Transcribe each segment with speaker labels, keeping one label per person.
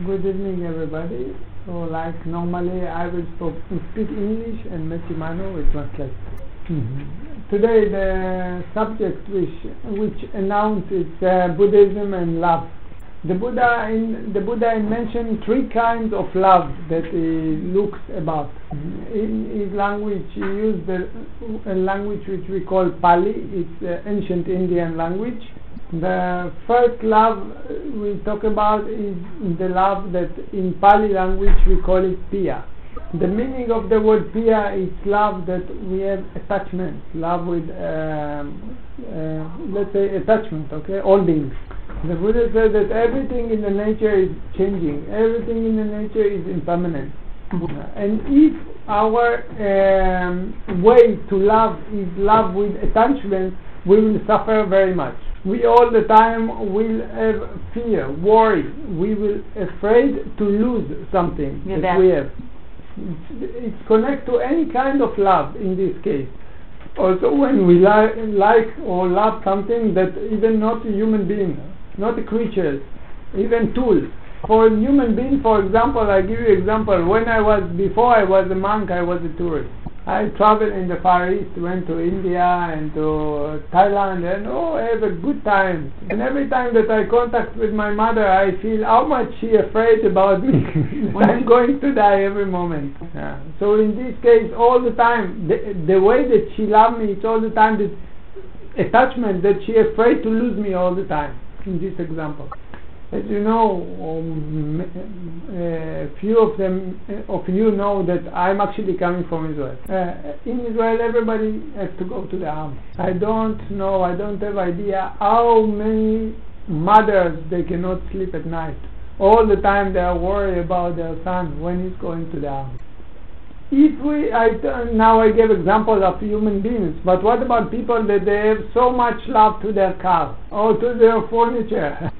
Speaker 1: Good evening, everybody. So, like normally, I will speak English and Messi Mano will translate. Today, the subject which announces Buddhism and love. The Buddha mentioned three kinds of love that he looks about. In his language, he used a language which we call Pali. It's ancient Indian language. The first love we talk about is the love that in Pali language we call it Piya. The meaning of the word Piya is love that we have attachment, love with, let's say, attachment, okay, holding. The Buddha says that everything in the nature is changing, everything in the nature is impermanent. And if our way to love is love with attachment, we will suffer very much. We all the time will have fear, worry. We will afraid to lose something that we have. It's connected to any kind of love in this case. Also, when we like or love something that even not a human being, not a creature, even tools. For a human being, for example, I give you an example. Before I was a monk, I was a tourist. I traveled in the Far East, went to India and to Thailand, and I have a good time. And every time that I contact with my mother, I feel how much she afraid about me. I'm going to die every moment. Yeah. So in this case, all the time, the way that she loved me, it's all the time this attachment that she afraid to lose me all the time. In this example. As you know, a few of you know that I'm actually coming from Israel. In Israel, everybody has to go to the army. I don't have idea how many mothers they cannot sleep at night. All the time they are worried about their son when he's going to the army. Now I gave examples of human beings, but what about people that they have so much love to their car or to their furniture?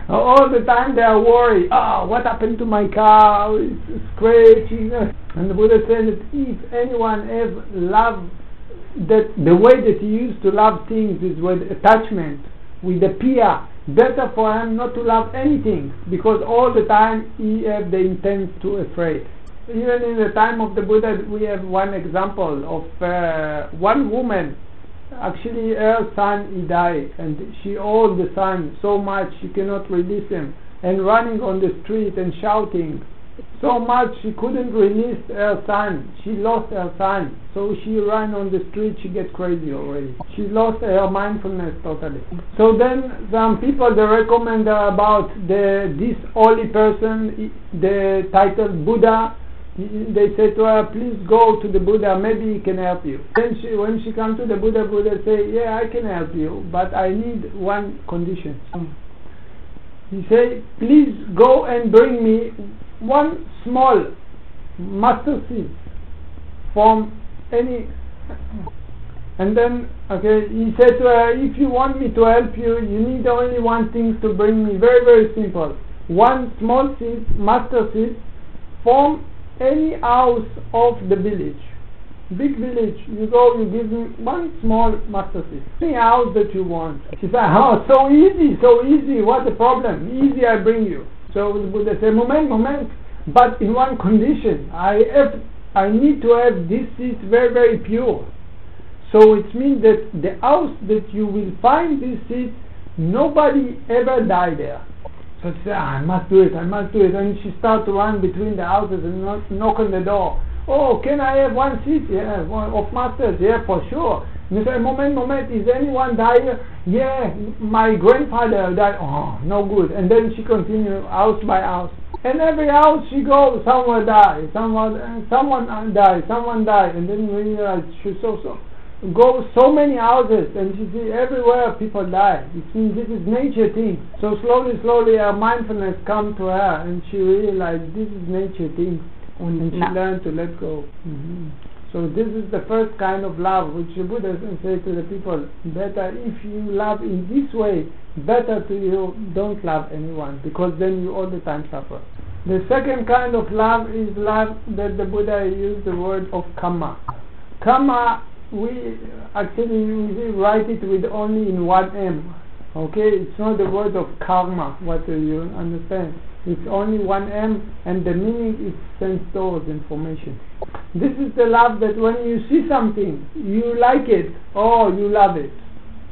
Speaker 1: All the time they are worried, what happened to my car, it's scratching. And the Buddha said that if anyone has love, that the way that he used to love things is with attachment, with the piya, better for him not to love anything, because all the time he have the intent to afraid. Even in the time of the Buddha, we have one example of one woman. Actually, her son, he died, and she owed the son so much she cannot release him, and running on the street and shouting so much she couldn't release her son. She lost her son, so she ran on the street. She get crazy already. She lost her mindfulness totally. So then some people they recommend about this holy person, the title Buddha. They say to her, please go to the Buddha, maybe he can help you. Then when she comes to the Buddha, Buddha say, yeah, I can help you, but I need one condition. He say, please go and bring me one small mustard seed from any. And then, he said to her, if you want me to help you, you need only one thing to bring me. Very, very simple. One small seed, mustard seed, from any house of the village, big village, you go, you give me one small mustard seed, any house that you want. She said, so easy, what the problem? Easy, I bring you. So the Buddha said, moment, but in one condition, I need to have this seed very, very pure. So it means that the house that you will find this seed, nobody ever died there. So she said, I must do it. And she started to run between the houses and knock on the door. Oh, can I have one seat? Yeah, of masters. Yeah, for sure. And he said, moment, is anyone died? Yeah, my grandfather died. Oh, no good. And then she continued house by house. And every house she goes, someone died. And then we realized she go so many houses, and she see everywhere people die. It means this is nature thing. So slowly her mindfulness come to her, and she realized this is nature thing, and she learned to let go. So this is the first kind of love which the Buddha said to the people, better if you love in this way, better to you don't love anyone, because then you all the time suffer. The second kind of love is love that the Buddha used the word of karma. Karma, we write it with only in one M. Okay, it's not the word of karma, what do you understand? It's only one M, and the meaning is sense doors, information. This is the love that when you see something, you like it, oh, you love it.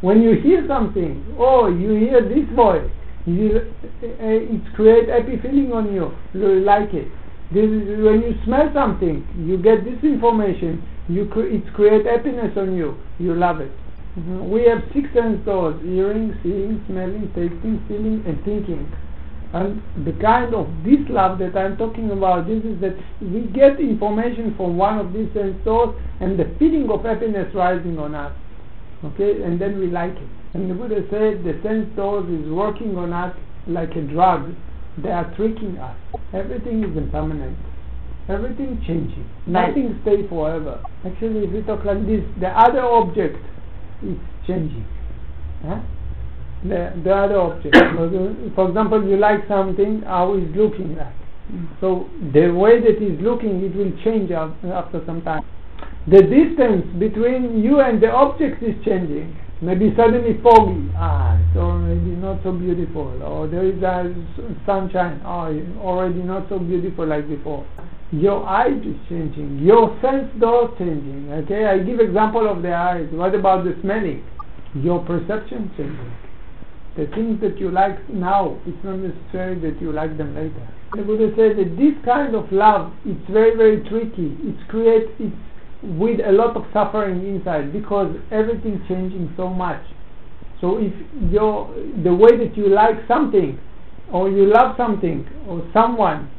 Speaker 1: When you hear something, oh, you hear this voice, it creates happy feeling on you, you like it. This is when you smell something, you get this information, it creates happiness on you, you love it. We have 6 sense doors: hearing, seeing, smelling, tasting, feeling, and thinking. And the kind of this love that I'm talking about, this is that we get information from one of these sense doors, and the feeling of happiness rising on us. Okay, and then we like it. And the Buddha said the sense doors is working on us like a drug. They are tricking us. Everything is impermanent. Everything changing. Nothing stays forever. Actually, if we talk like this, the other object is changing. The other object. For example, you like something, how it's looking like. So the way that it's looking, it will change after some time. The distance between you and the object is changing. Maybe suddenly foggy. It's already not so beautiful. Or there is sunshine. It's already not so beautiful like before. Your eyes is changing. Your sense doors changing. Okay, I give example of the eyes. What about the smelling? Your perception changing. The things that you like now, it's not necessary that you like them later. The Buddha said that this kind of love, it's very, very tricky. It's with a lot of suffering inside, because everything changing so much. So if the way that you like something, or you love something, or someone,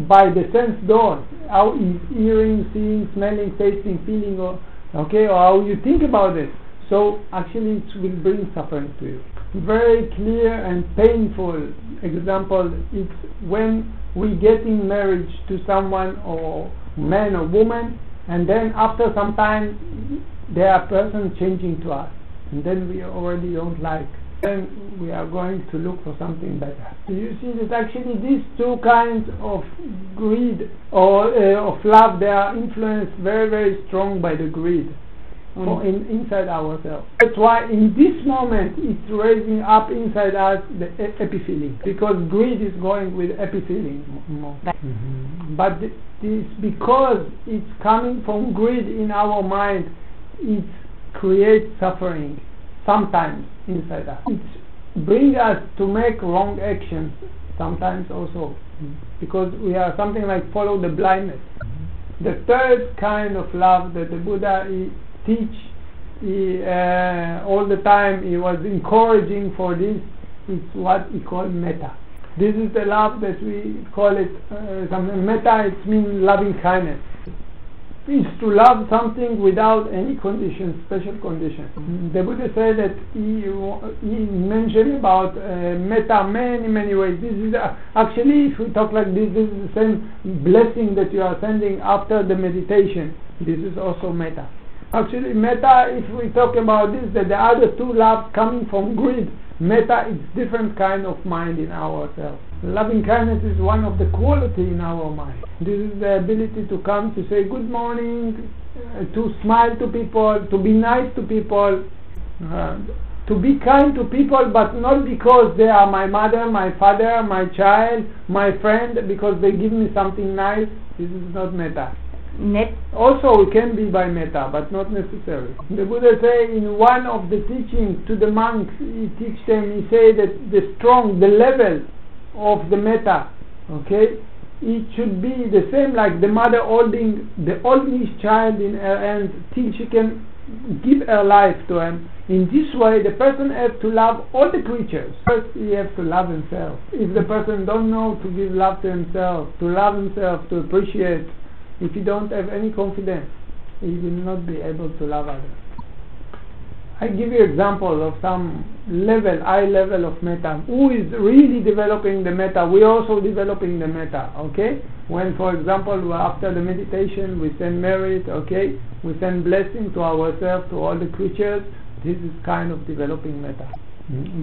Speaker 1: by the sense doors, how is hearing, seeing, smelling, tasting, feeling, or how you think about it, so actually it will bring suffering to you. Very clear and painful example, it's when we get in marriage to someone, or man or woman, and then after some time they are person changing to us, and then we already don't like, then we are going to look for something better. So you see that actually these two kinds of greed or of love, they are influenced very, very strong by the greed inside ourselves. That's why in this moment it's raising up inside us the happy feeling, because greed is going with happy feeling more. But this, because it's coming from greed in our mind, it creates suffering sometimes inside us. It brings us to make wrong actions sometimes also, because we are something like follow the blindness. The third kind of love that the Buddha teach all the time, he was encouraging for this, is what he called metta. This is the love that we call it something. Metta, it means loving kindness. It's to love something without any conditions, special conditions. The Buddha said that he mentioned about metta many ways. This is actually, if we talk like this is the same blessing that you are sending after the meditation. This is also metta. Actually, metta, if we talk about this, that the other two loves coming from greed, metta is different kind of mind in ourselves. Loving kindness is one of the quality in our mind. This is the ability to come to say good morning, to smile to people, to be nice to people, to be kind to people, but not because they are my mother, my father, my child, my friend, because they give me something nice. This is not metta. Also it can be by metta, but not necessary. The Buddha say in one of the teachings to the monks, he teach them, he say that the level of the metta, it should be the same like the mother holding the oldest child in her hands till she can give her life to him. In this way the person has to love all the creatures. First he has to love himself. If the person don't know to give love to himself, to love himself, to appreciate, if he don't have any confidence, he will not be able to love others. I give you example of some high level of metta. Who is really developing the metta? We are also developing the metta, When, for example, after the meditation, we send merit, we send blessing to ourselves, to all the creatures. This is kind of developing metta.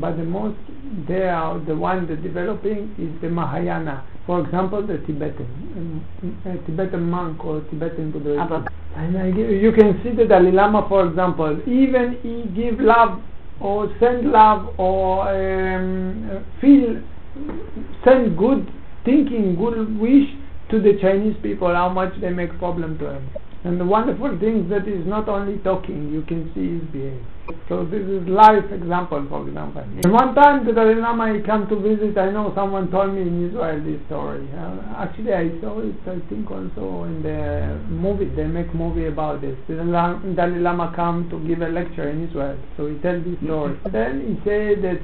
Speaker 1: But the most, the one that developing is the Mahayana. For example, the Tibetan monk or Tibetan Buddhist. And you can see the Dalai Lama, for example, even he give love or send love, or send good thinking, good wish to the Chinese people, how much they make problem to them. And the wonderful thing that is not only talking, you can see his behavior. So this is life example, for example. And one time the Dalai Lama he come to visit. I know someone told me in Israel this story. Actually I saw it, I think also in the movie. They make movie about this. The Dalai Lama come to give a lecture in Israel. So he tells this story. Then he said that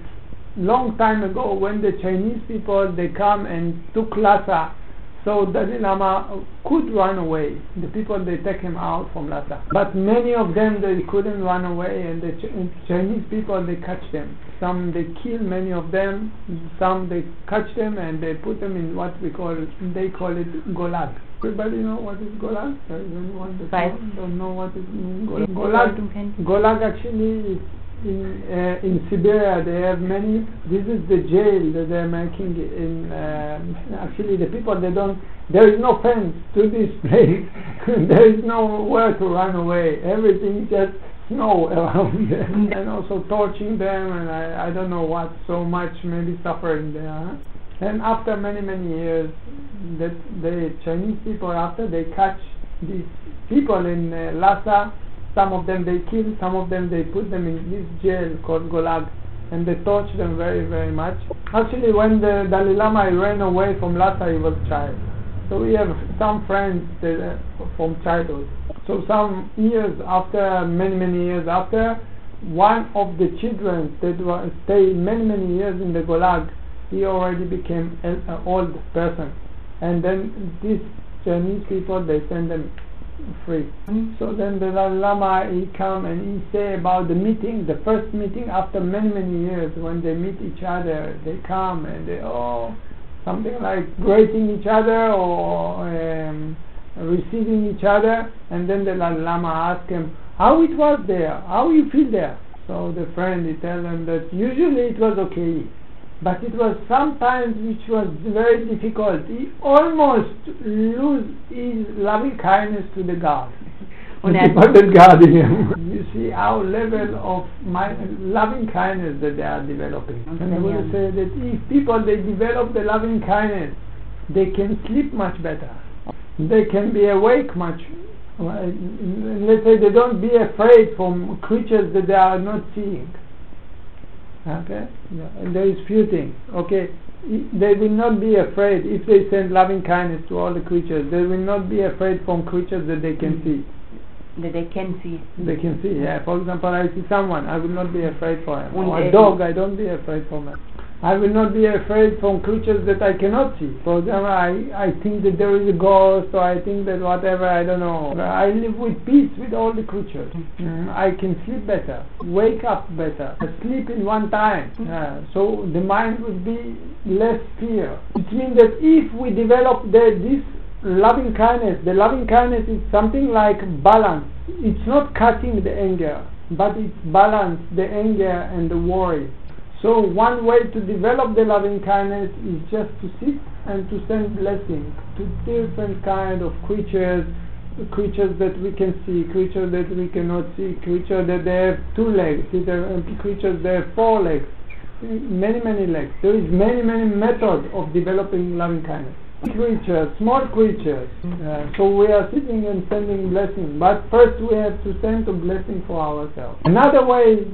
Speaker 1: long time ago when the Chinese people they come and took Lhasa, so Dalai Lama could run away. The people they take him out from Lhasa, but many of them they couldn't run away, and the Chinese people they catch them. Some they kill many of them. Some they catch them and they put them in what they call it Gulag. Everybody know what is Gulag? There is anyone that don't know what it means? Gulag actually is in Siberia. They have many. This is the jail that they are making in. Actually, the people they don't. There is no fence to this place. There is nowhere to run away. Everything just snow around them, and also torching them, and I don't know what. So much maybe suffering there. And after many years, that the Chinese people after they catch these people in Lhasa. Some of them they kill, some of them they put them in this jail called Gulag, and they torture them very much. Actually, when the Dalai Lama ran away from Lhasa, he was a child. So we have some friends from childhood. So some years after, many years after, one of the children that stayed many years in the Gulag, he already became an old person. And then these Chinese people, they send them free. So then the Dalai Lama he come and he say about the meeting, the first meeting after many years, when they meet each other, they come and they something like greeting each other or receiving each other, and then the Dalai Lama ask him how it was there, how you feel there. So the friend he tell them that usually it was okay, but it was sometimes which was very difficult. He almost lose his loving kindness to the God. The people that guard him. You see our level of loving kindness that they are developing. And I would say that if people they develop the loving kindness, they can sleep much better. They can be awake much. Let's say they don't be afraid from creatures that they are not seeing. Okay, and there is few things. Okay, they will not be afraid if they send loving kindness to all the creatures. They will not be afraid from creatures that they can see.
Speaker 2: That they can see.
Speaker 1: They can see. Yeah. For example, I see someone, I will not be afraid for him. Or a dog, I don't be afraid for him. I will not be afraid from creatures that I cannot see. For example, I think that there is a ghost, or I think that whatever, I don't know. I live with peace with all the creatures. I can sleep better, wake up better, sleep in one time. So the mind would be less fear. It means that if we develop this loving kindness, the loving kindness is something like balance. It's not cutting the anger, but it's balance the anger and the worry. So one way to develop the loving kindness is just to sit and to send blessings to different kind of creatures that we can see, creatures that we cannot see, creatures that they have 2 legs, creatures that have 4 legs, many legs. There is many methods of developing loving kindness. Small creatures. So we are sitting and sending blessings, but first we have to send a blessing for ourselves. Another way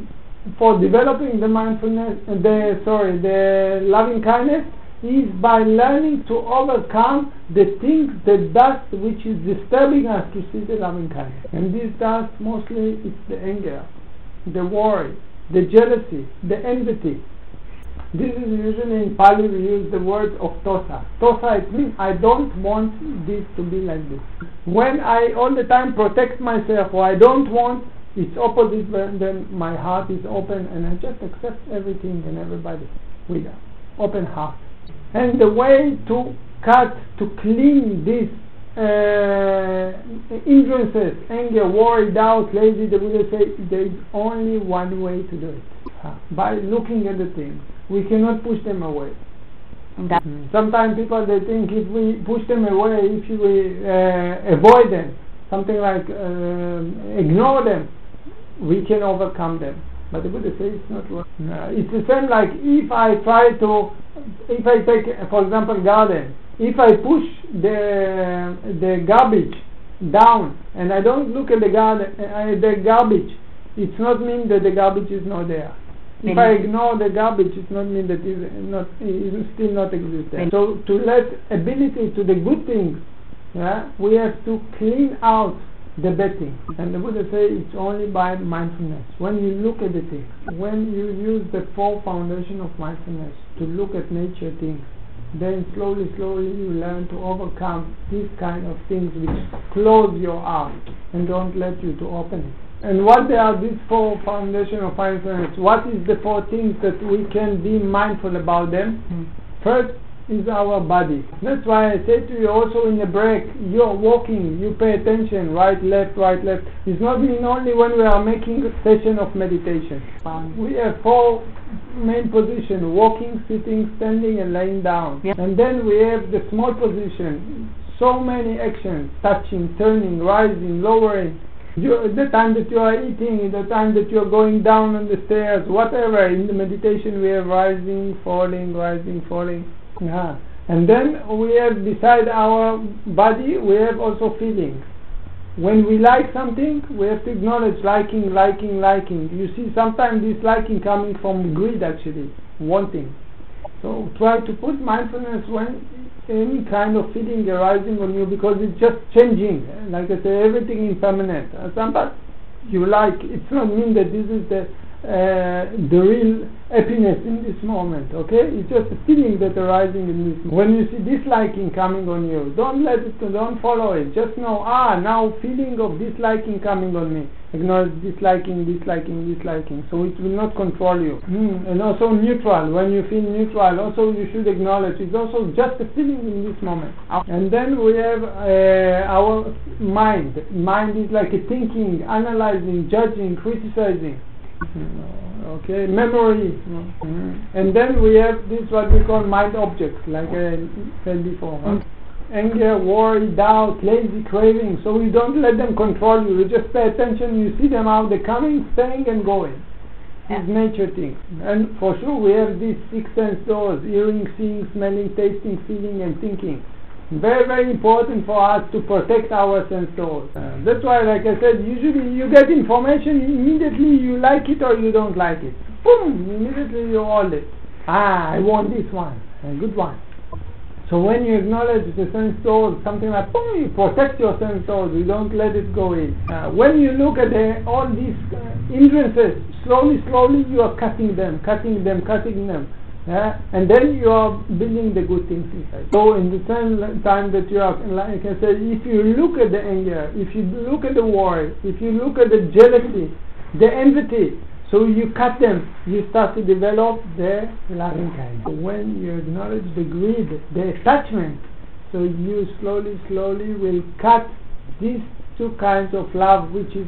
Speaker 1: for developing the mindfulness, the loving kindness, is by learning to overcome the things, the dust which is disturbing us to see the loving kindness. And this dust mostly is the anger, the worry, the jealousy, the envy. This is usually in Pali we use the word of tosa. Tosa, it means I don't want this to be like this. When I all the time protect myself, or I don't want, it's opposite, then my heart is open and I just accept everything and everybody with an open heart. And the way to clean these hindrances, anger, worry, doubt, lazy, the Buddha say there is only one way to do it. By looking at the things. We cannot push them away. Sometimes people they think if we push them away, if we avoid them, something like ignore them, we can overcome them. But the Buddha says it's not working. It's the same like if I take, for example, garden. If I push the garbage down and I don't look at the garbage, it's not mean that the garbage is not there. If I ignore the garbage, it's not mean that it's still not existent. So to let ability to the good things, we have to clean out the bad things. And the Buddha says it's only by mindfulness. When you look at the things, when you use the four foundation of mindfulness to look at nature things, then slowly you learn to overcome these kind of things which close your heart and don't let you to open it. And what they are, these four foundation of mindfulness? What is the four things that we can be mindful about them? First is our body. That's why I say to you also in the break, you're walking, you pay attention, right, left. It's not mean only when we are making a session of meditation. We have four main positions: walking, sitting, standing, and laying down. And then we have the small position, so many actions: touching, turning, rising, lowering. The time that you are eating, the time that you are going down on the stairs, whatever. In the meditation we have rising, falling. And then we have beside our body we have also feelings. When we like something, we have to acknowledge liking. You see sometimes this liking coming from greed, actually, wanting. So try to put mindfulness when any kind of feeling arising on you, because it's just changing. Like I say, everything is impermanent. Sometimes you like, it's not mean that this is the real happiness in this moment, okay? It's just a feeling that arising in this moment. When you see disliking coming on you, don't follow it. Just know, now feeling of disliking coming on me. Acknowledge disliking. So it will not control you. And also neutral. When you feel neutral, also you should acknowledge it's also just a feeling in this moment. And then we have our mind. Mind is like a thinking, analyzing, judging, criticizing. Okay, memory. And then we have this what we call mind objects, like I said before. Anger, worry, doubt, lazy, craving. So you don't let them control you. You just pay attention. You see them how they're coming, staying, and going. These nature things. And for sure we have these six sense doors: hearing, seeing, smelling, tasting, feeling, and thinking. Very, very important for us to protect our sense doors. That's why, like I said, usually you get information, immediately you like it or you don't like it. Boom! Immediately you hold it. I want this one. A good one. So when you acknowledge the sense doors, something like boom, you protect your sense doors. You don't let it go in. When you look at all these hindrances, slowly you are cutting them. And then you are building the good things inside. So in the same time that you are, like I said, if you look at the anger, if you look at the worry, if you look at the jealousy, the envy, so you cut them, you start to develop the loving kind. So when you acknowledge the greed, the attachment, so you slowly will cut these two kinds of love which is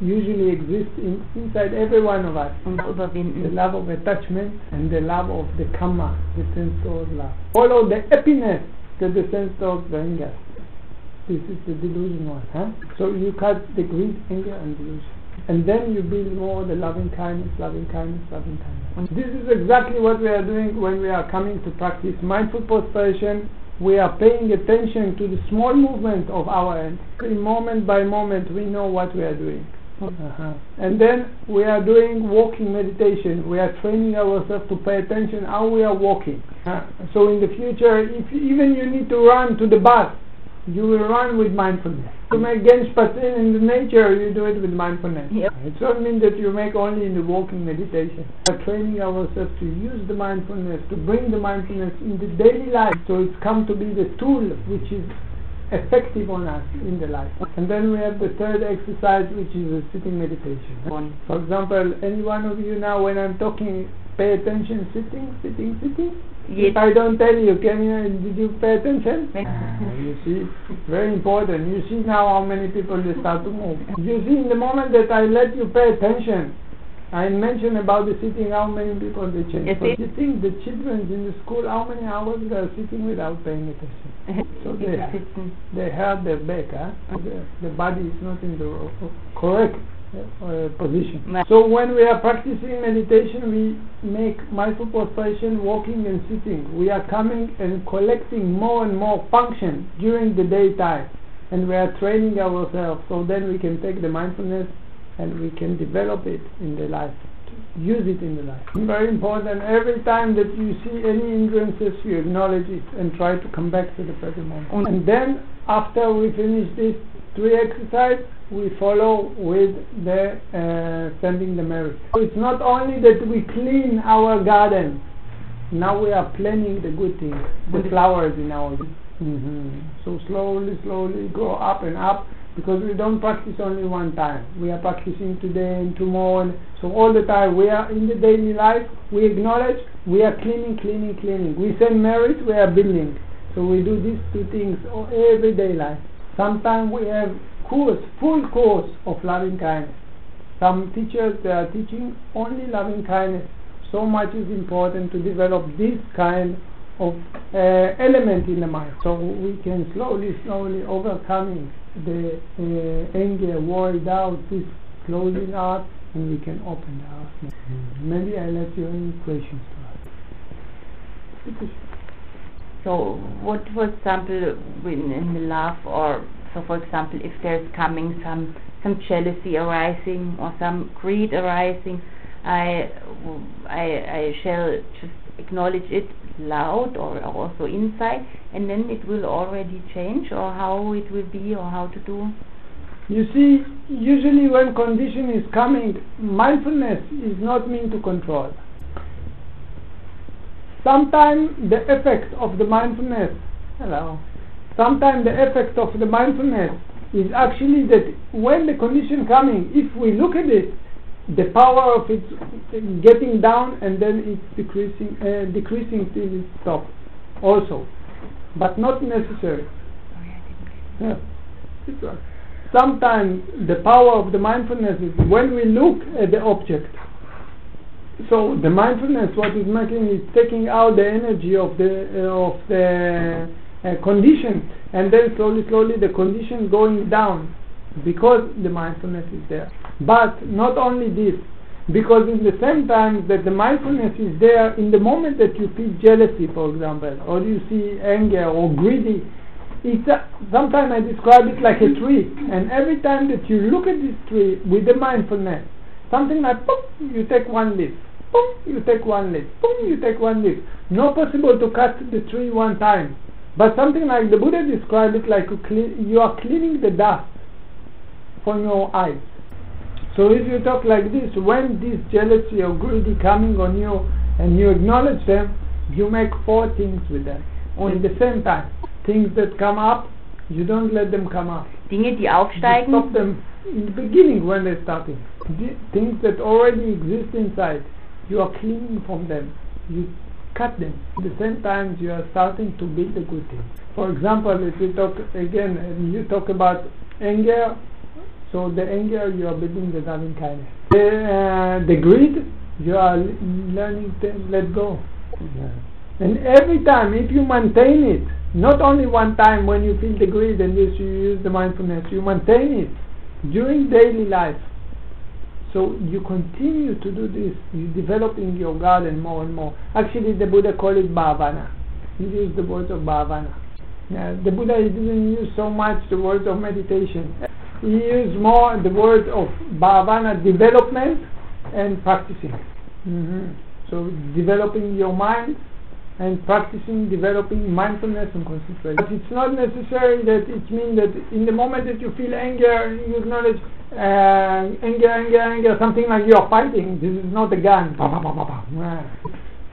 Speaker 1: usually exists inside every one of us. The love of attachment and the love of the karma, the sense of love. Follow the happiness that the sense of bring us. This is the delusion one. So you cut the greed, anger, and delusion. And then you build more the loving kindness. This is exactly what we are doing when we are coming to practice mindful prostration. We are paying attention to the small movement of our hand. Moment by moment we know what we are doing. And then we are doing walking meditation. We are training ourselves to pay attention how we are walking. So in the future, if even you need to run to the bus, you will run with mindfulness. To make gensh patin in the nature, you do it with mindfulness. It doesn't mean that you make only in the walking meditation. We are training ourselves to use the mindfulness, to bring the mindfulness in the daily life. So it's come to be the tool which is effective on us in the life. And then we have the third exercise, which is a sitting meditation. For example, any one of you now when I'm talking, pay attention, sitting. If I don't tell you, did you pay attention? You see, very important. You see now how many people they start to move. You see, in the moment that I let you pay attention, I mentioned about the sitting, how many people they change. So you think the children in the school, how many hours they are sitting without paying attention? So they hurt their back, the body is not in the correct position. So when we are practicing meditation, we make mindful prostration, walking and sitting. We are coming and collecting more and more function during the daytime, and we are training ourselves, so then we can take the mindfulness and we can develop it in the life, use it in the life. Very important, every time that you see any hindrances, you acknowledge it and try to come back to the present moment. And then after we finish this 3 exercises, we follow with the sending the merit. So it's not only that we clean our garden, now we are planting the good things, the flowers in our garden. So slowly go up and up, because we don't practice only one time. We are practicing today and tomorrow, and so all the time we are in the daily life, we acknowledge, we are cleaning. We send merit, we are building. So we do these 2 things everyday life. Sometimes we have full course of loving kindness. Some teachers, they are teaching only loving kindness. So much is important to develop this kind of element in the mind, so we can slowly overcoming the anger, worry, doubt, this closing out, and we can open the heart. Maybe I let you any questions to ask.
Speaker 2: So what, for example, in the love, or so for example, if there's coming some jealousy arising or some greed arising, I shall just acknowledge it loud or also inside, and then it will already change, or how it will be, or how to do?
Speaker 1: You see, usually when condition is coming, mindfulness is not meant to control. Sometimes the effect of the mindfulness is actually that when the condition coming, if we look at it, the power of it getting down, and then it's decreasing till it stops also, but not necessary. Sometimes the power of the mindfulness is when we look at the object. So the mindfulness, what is making is taking out the energy of the condition, and then slowly the condition going down, because the mindfulness is there. But not only this, because in the same time that the mindfulness is there, in the moment that you feel jealousy, for example, or you see anger or greedy, sometimes I describe it like a tree, and every time that you look at this tree with the mindfulness, something like boom, you take one leaf, boom, you take one leaf, boom, you take one leaf. Not possible to cut the tree one time, but something like the Buddha described it like you are cleaning the dust from your eyes. So if you talk like this, when this jealousy or greedy coming on you and you acknowledge them, you make 4 things with them at the same time. Things that come up, you don't let them come up.
Speaker 2: Dinge, die aufsteigen.
Speaker 1: You stop them in the beginning when they're starting. Things that already exist inside, you are cleaning from them. You cut them. At the same time, you are starting to build the good things. For example, if you talk again, you talk about anger. So the anger, you are building the loving kindness. The greed, you are learning to let go. And every time, if you maintain it, not only one time when you feel the greed and you use the mindfulness, you maintain it during daily life. So you continue to do this, you develop in your garden more and more. Actually, the Buddha called it bhavana. He used the words of bhavana. The Buddha didn't use so much the words of meditation. He used more the word of bhavana, development and practicing. So developing your mind and practicing, developing mindfulness and concentration. But it's not necessary that it means that in the moment that you feel anger, you acknowledge anger, something like you are fighting. This is not a gun.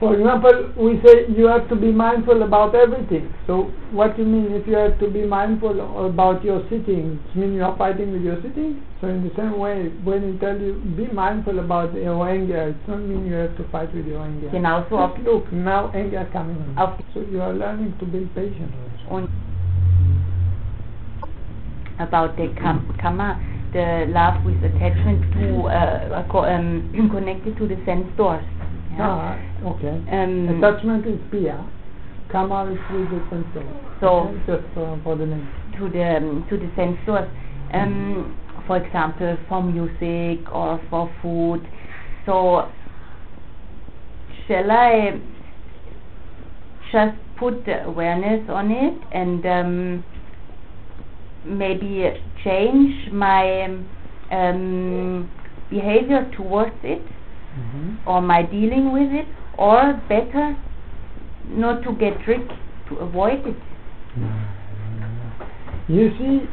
Speaker 1: For example, we say you have to be mindful about everything. So what do you mean if you have to be mindful about your sitting? It means you are fighting with your sitting? So in the same way, when we tell you be mindful about your anger, it doesn't mean you have to fight with your anger.
Speaker 2: Genau so.
Speaker 1: Just look, now anger coming on. So you are learning to build patience.
Speaker 2: About the karma, the love with attachment to connected to the sense doors.
Speaker 1: Okay. Attachment is Pia. Karma is with the sense doors.
Speaker 2: So
Speaker 1: just for the name.
Speaker 2: To the sense doors. for example, for music or for food. So shall I just put the awareness on it and maybe change my behavior towards it, or my dealing with it, or better not to get tricked, to avoid it?
Speaker 1: You see,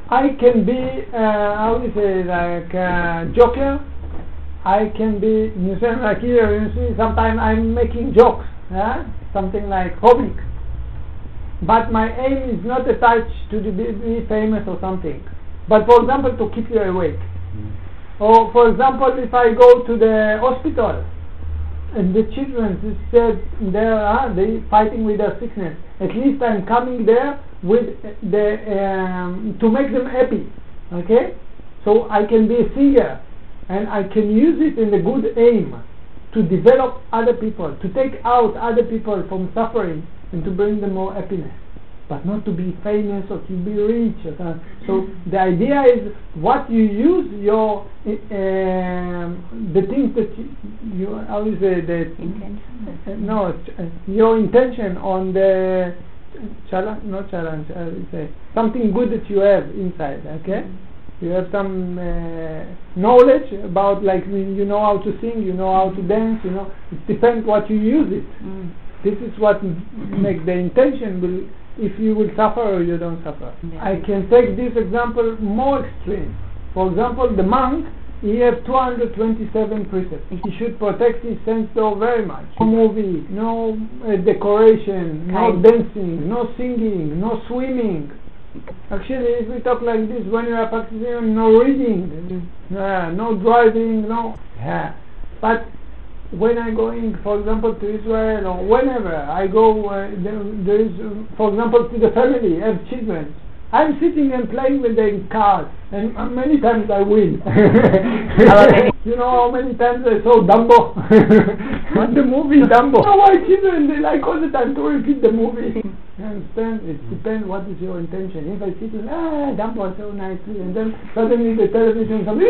Speaker 1: I can be, how do you say, like a joker. I can be, you say, like here, you see, sometimes I'm making jokes, something like comic. But my aim is not attached to be famous or something. But for example, to keep you awake. Or for example, if I go to the hospital and the children said they fighting with their sickness, at least I'm coming there with the to make them happy. Okay, so I can be a singer and I can use it in a good aim to develop other people, to take out other people from suffering and to bring them more happiness, but not to be famous or to be rich. So the idea is what you use your the things that you how is it that
Speaker 2: Intention?
Speaker 1: Your intention on the challenge, something good that you have inside. Okay, you have some knowledge about, like, you know how to sing, you know how to dance. You know, it depends what you use it. This is what makes the intention will, if you will suffer or you don't suffer. Yeah. I can take this example more extreme. For example, the monk, he has 227 precepts. He should protect his sense door very much. No movie, no decoration, no dancing, no singing, no swimming. Actually, if we talk like this, when you are practicing, no reading, no driving, no. But when I'm going, for example, to Israel, or whenever I go, there is, for example, to the family, have children, I'm sitting and playing with the cards, and many times I win. You know how many times I saw Dumbo? The movie Dumbo. You know why children, they like all the time to repeat the movie. You understand? It depends what is your intention. If I sit and, Dumbo so nicely, and then suddenly the television comes,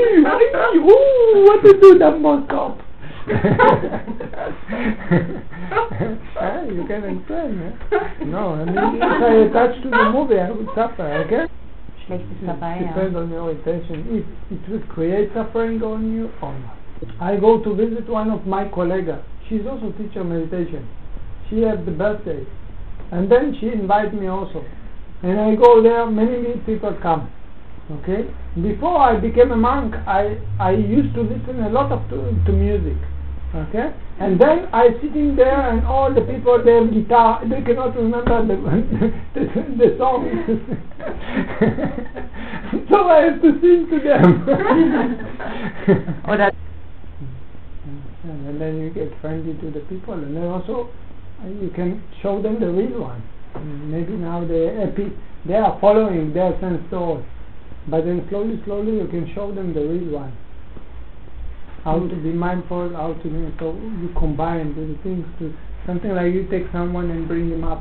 Speaker 1: what to do, Dumbo, stop. You can understand, No, I mean, if I attach to the movie, I will suffer, okay? It depends on your intention. If it will create suffering on you or not. I go to visit one of my colleagues. She's also teacher meditation. She had the birthday. And then she invited me also. And I go there, many people come. Okay? Before I became a monk, I used to listen a lot to music. Okay, and then I sitting there and all the people, they have guitar, they cannot remember the song. So I have to sing to them. And then you get friendly to the people, and then also you can show them the real one. Maybe now they're happy, they are following their sense thoughts, but then slowly you can show them the real one. How to be mindful, how to do it. So you combine the things to something like you take someone and bring him up.